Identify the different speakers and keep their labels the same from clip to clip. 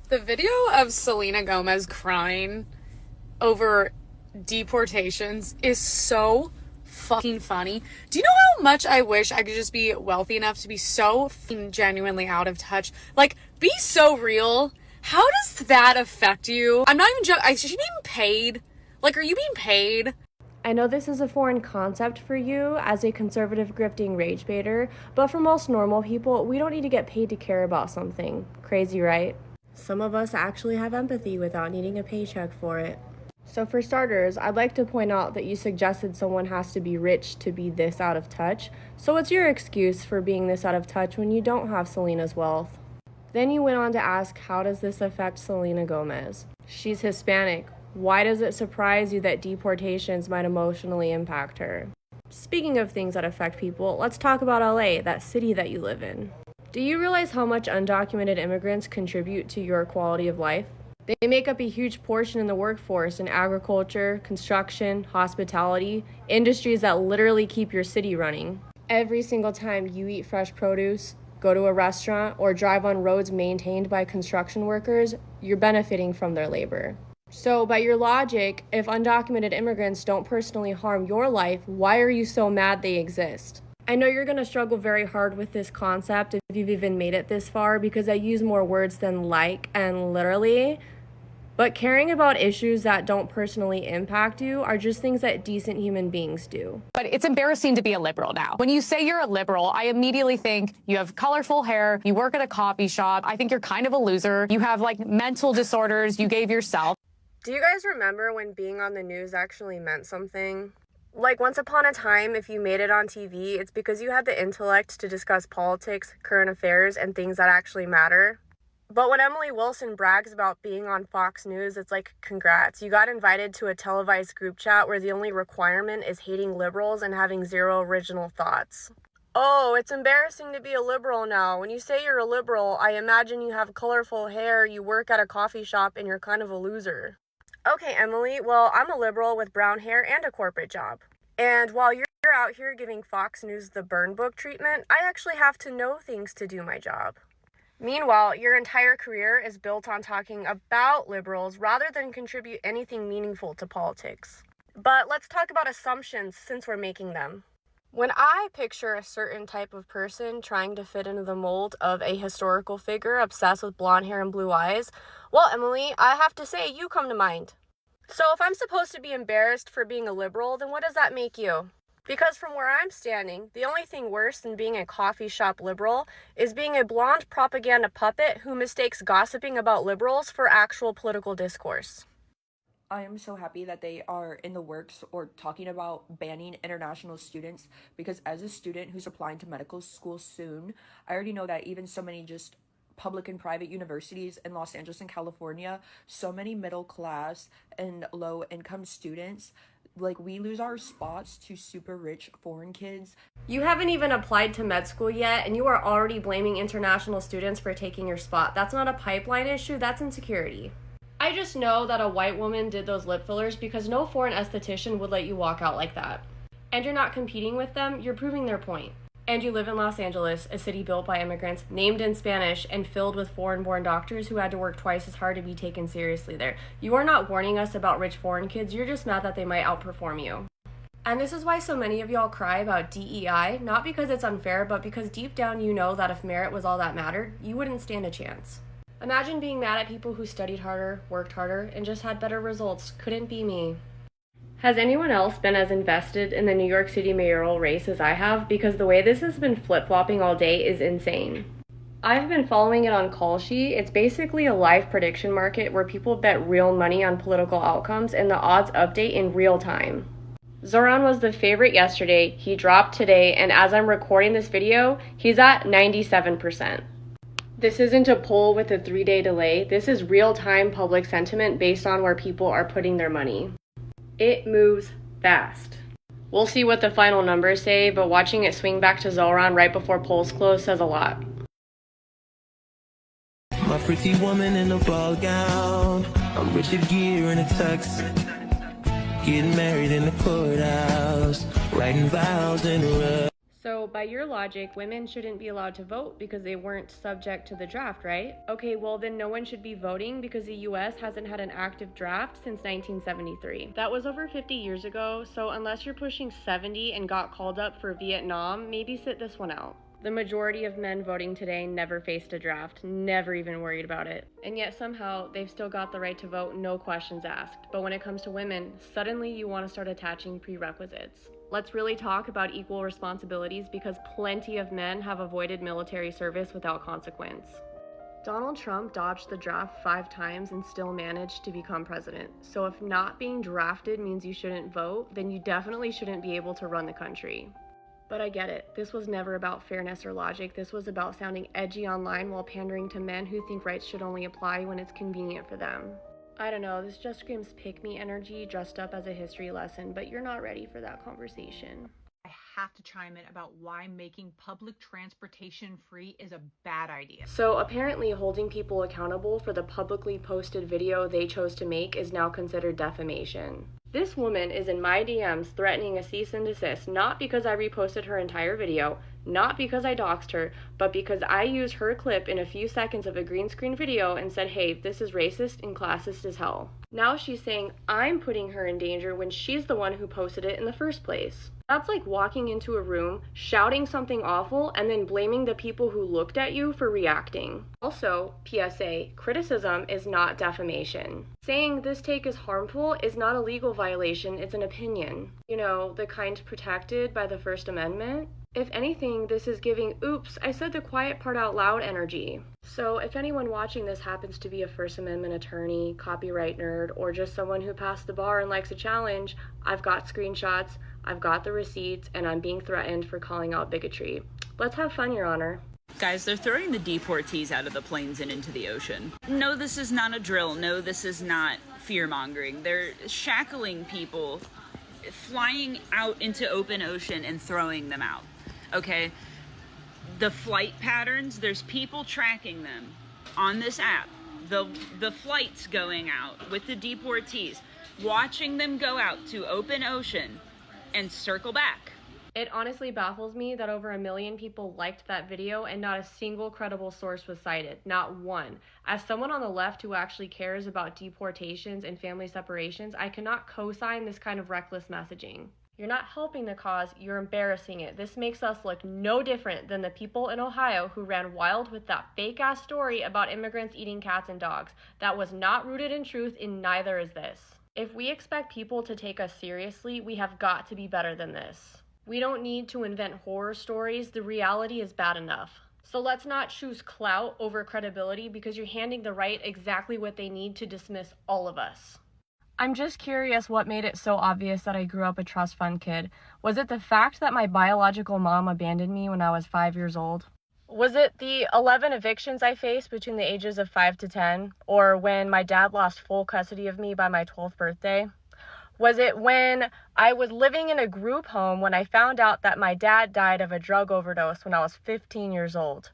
Speaker 1: The video of Selena Gomez crying over deportations is so fucking funny. Do you know how much I wish I could just be wealthy enough to be so genuinely out of touch? Like, be so real. How does that affect you? I'm not even joking. Is she being paid? Like, are you being paid?
Speaker 2: I know this is a foreign concept for you as a conservative grifting rage baiter, but for most normal people, we don't need to get paid to care about something. Crazy, right? Some of us actually have empathy without needing a paycheck for it. So for starters, I'd like to point out that you suggested someone has to be rich to be this out of touch. So what's your excuse for being this out of touch when you don't have Selena's wealth? Then you went on to ask, how does this affect Selena Gomez? She's Hispanic. Why does it surprise you that deportations might emotionally impact her? Speaking of things that affect people, let's talk about LA, that city that you live in. Do you realize how much undocumented immigrants contribute to your quality of life? They make up a huge portion in the workforce in agriculture, construction, hospitality, industries that literally keep your city running. Every single time you eat fresh produce, go to a restaurant, or drive on roads maintained by construction workers, you're benefiting from their labor. So by your logic, if undocumented immigrants don't personally harm your life, why are you so mad they exist? I know you're going to struggle very hard with this concept if you've even made it this far because I use more words than like and literally, but caring about issues that don't personally impact you are just things that decent human beings do.
Speaker 3: But it's embarrassing to be a liberal now. When you say you're a liberal, I immediately think you have colorful hair, you work at a coffee shop, I think you're kind of a loser, you have like mental disorders you gave yourself.
Speaker 2: Do you guys remember when being on the news actually meant something? Like once upon a time, if you made it on TV, it's because you had the intellect to discuss politics, current affairs, and things that actually matter. But when Emily Wilson brags about being on Fox News, it's like, congrats. You got invited to a televised group chat where the only requirement is hating liberals and having zero original thoughts. Oh, it's embarrassing to be a liberal now. When you say you're a liberal, I imagine you have colorful hair, you work at a coffee shop, and you're kind of a loser. Okay, Emily, well, I'm a liberal with brown hair and a corporate job. And while you're out here giving Fox News the burn book treatment, I actually have to know things to do my job. Meanwhile, your entire career is built on talking about liberals rather than contribute anything meaningful to politics. But let's talk about assumptions since we're making them. When I picture a certain type of person trying to fit into the mold of a historical figure obsessed with blonde hair and blue eyes, well, Emily, I have to say you come to mind. So if I'm supposed to be embarrassed for being a liberal, then what does that make you? Because from where I'm standing, the only thing worse than being a coffee shop liberal is being a blonde propaganda puppet who mistakes gossiping about liberals for actual political discourse.
Speaker 4: I am so happy that they are in the works or talking about banning international students because as a student who's applying to medical school soon, I already know that even so many just public and private universities in Los Angeles and California, so many middle class and low income students, like we lose our spots to super rich foreign kids.
Speaker 2: You haven't even applied to med school yet and you are already blaming international students for taking your spot. That's not a pipeline issue, that's insecurity. I just know that a white woman did those lip fillers because no foreign esthetician would let you walk out like that. And you're not competing with them, you're proving their point. And you live in Los Angeles, a city built by immigrants, named in Spanish, and filled with foreign-born doctors who had to work twice as hard to be taken seriously there. You are not warning us about rich foreign kids, you're just mad that they might outperform you. And this is why so many of y'all cry about DEI, not because it's unfair, but because deep down you know that if merit was all that mattered, you wouldn't stand a chance. Imagine being mad at people who studied harder, worked harder, and just had better results. Couldn't be me. Has anyone else been as invested in the New York City mayoral race as I have? Because the way this has been flip-flopping all day is insane. I've been following it on Call Sheet. It's basically a live prediction market where people bet real money on political outcomes and the odds update in real time. Zoran was the favorite yesterday, he dropped today, and as I'm recording this video, he's at 97%. This isn't a poll with a 3-day delay, this is real-time public sentiment based on where people are putting their money. It moves fast. We'll see what the final numbers say, but watching it swing back to Zoran right before polls close says a lot.
Speaker 5: My pretty woman in a ball gown, I'm Richard Gere in a tux, getting married in the courthouse, writing vows in a rug.
Speaker 2: So, by your logic, women shouldn't be allowed to vote because they weren't subject to the draft, right? Okay, well, then no one should be voting because the US hasn't had an active draft since 1973. That was over 50 years ago, so unless you're pushing 70 and got called up for Vietnam, maybe sit this one out. The majority of men voting today never faced a draft, never even worried about it. And yet somehow they've still got the right to vote, no questions asked. But when it comes to women, suddenly you want to start attaching prerequisites. Let's really talk about equal responsibilities because plenty of men have avoided military service without consequence. Donald Trump dodged the draft 5 times and still managed to become president. So if not being drafted means you shouldn't vote, then you definitely shouldn't be able to run the country. But I get it. This was never about fairness or logic. This was about sounding edgy online while pandering to men who think rights should only apply when it's convenient for them. I don't know, this just screams pick-me energy dressed up as a history lesson, but you're not ready for that conversation.
Speaker 6: I have to chime in about why making public transportation free is a bad idea.
Speaker 2: So apparently holding people accountable for the publicly posted video they chose to make is now considered defamation. This woman is in my DMs threatening a cease and desist, not because I reposted her entire video, not because I doxed her, but because I used her clip in a few seconds of a green screen video and said, hey, this is racist and classist as hell. Now she's saying I'm putting her in danger when she's the one who posted it in the first place. That's like walking into a room, shouting something awful, and then blaming the people who looked at you for reacting. Also, PSA, criticism is not defamation. Saying this take is harmful is not a legal violation, it's an opinion. You know, the kind protected by the First Amendment. If anything, this is giving, oops, I said the quiet part out loud energy. So if anyone watching this happens to be a First Amendment attorney, copyright nerd, or just someone who passed the bar and likes a challenge, I've got screenshots, I've got the receipts, and I'm being threatened for calling out bigotry. Let's have fun, Your Honor.
Speaker 7: Guys, they're throwing the deportees out of the planes and into the ocean. No, this is not a drill. No, this is not fear-mongering. They're shackling people, flying out into open ocean and throwing them out. Okay? The flight patterns, there's people tracking them on this app. The flights going out with the deportees, watching them go out to open ocean and circle back.
Speaker 2: It honestly baffles me that over 1 million people liked that video and not a single credible source was cited. Not one. As someone on the left who actually cares about deportations and family separations, I cannot co-sign this kind of reckless messaging. You're not helping the cause, you're embarrassing it. This makes us look no different than the people in Ohio who ran wild with that fake-ass story about immigrants eating cats and dogs. That was not rooted in truth, and neither is this. If we expect people to take us seriously, we have got to be better than this. We don't need to invent horror stories. The reality is bad enough. So let's not choose clout over credibility because you're handing the right exactly what they need to dismiss all of us. I'm just curious what made it so obvious that I grew up a trust fund kid. Was it the fact that my biological mom abandoned me when I was 5 years old? Was it the 11 evictions I faced between the ages of 5 to 10? Or when my dad lost full custody of me by my 12th birthday? Was it when I was living in a group home when I found out that my dad died of a drug overdose when I was 15 years old?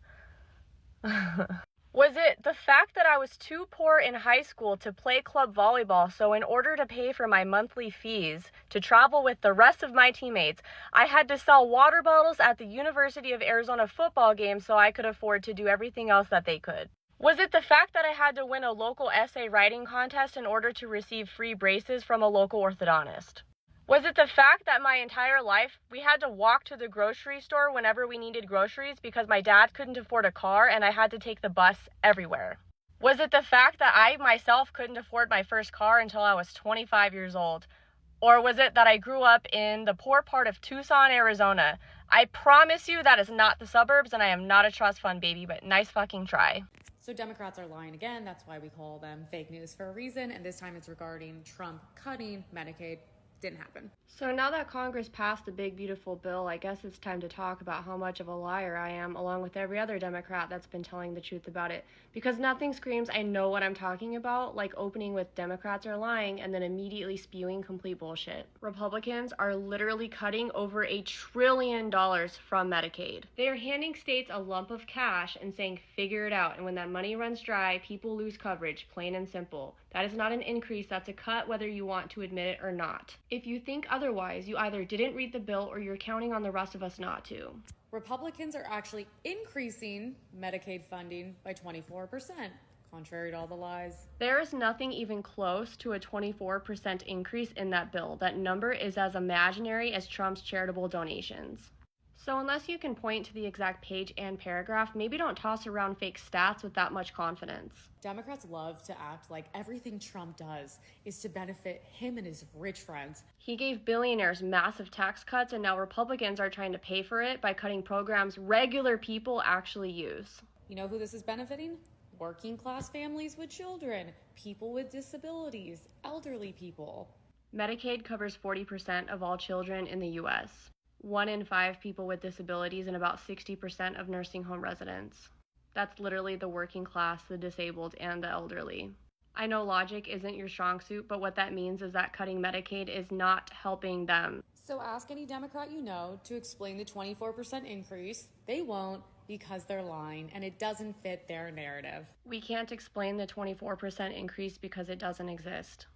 Speaker 2: Was it the fact that I was too poor in high school to play club volleyball, so in order to pay for my monthly fees to travel with the rest of my teammates, I had to sell water bottles at the University of Arizona football games so I could afford to do everything else that they could? Was it the fact that I had to win a local essay writing contest in order to receive free braces from a local orthodontist? Was it the fact that my entire life we had to walk to the grocery store whenever we needed groceries because my dad couldn't afford a car and I had to take the bus everywhere? Was it the fact that I myself couldn't afford my first car until I was 25 years old? Or was it that I grew up in the poor part of Tucson, Arizona? I promise you that is not the suburbs and I am not a trust fund baby, but nice fucking try.
Speaker 1: So Democrats are lying again. That's why we call them fake news for a reason. And this time it's regarding Trump cutting Medicaid. Didn't happen.
Speaker 2: So now that Congress passed the big beautiful bill, I guess it's time to talk about how much of a liar I am, along with every other Democrat that's been telling the truth about it. Because nothing screams I know what I'm talking about like opening with Democrats are lying and then immediately spewing complete bullshit. Republicans are literally cutting over $1 trillion from Medicaid. They are handing states a lump of cash and saying figure it out, and when that money runs dry, people lose coverage, plain and simple. That is not an increase, that's a cut whether you want to admit it or not. If you think otherwise, you either didn't read the bill or you're counting on the rest of us not to.
Speaker 1: Republicans are actually increasing Medicaid funding by 24%, contrary to all the lies.
Speaker 2: There is nothing even close to a 24% increase in that bill. That number is as imaginary as Trump's charitable donations. So unless you can point to the exact page and paragraph, maybe don't toss around fake stats with that much confidence.
Speaker 1: Democrats love to act like everything Trump does is to benefit him and his rich friends.
Speaker 2: He gave billionaires massive tax cuts, and now Republicans are trying to pay for it by cutting programs regular people actually use.
Speaker 1: You know who this is benefiting? Working class families with children, people with disabilities, elderly people.
Speaker 2: Medicaid covers 40% of all children in the U.S. 1 in 5 people with disabilities and about 60% of nursing home residents. That's literally the working class, the disabled, and the elderly. I know logic isn't your strong suit, but what that means is that cutting Medicaid is not helping them.
Speaker 1: So ask any Democrat you know to explain the 24% increase. They won't because they're lying and it doesn't fit their narrative.
Speaker 2: We can't explain the 24% increase because it doesn't exist.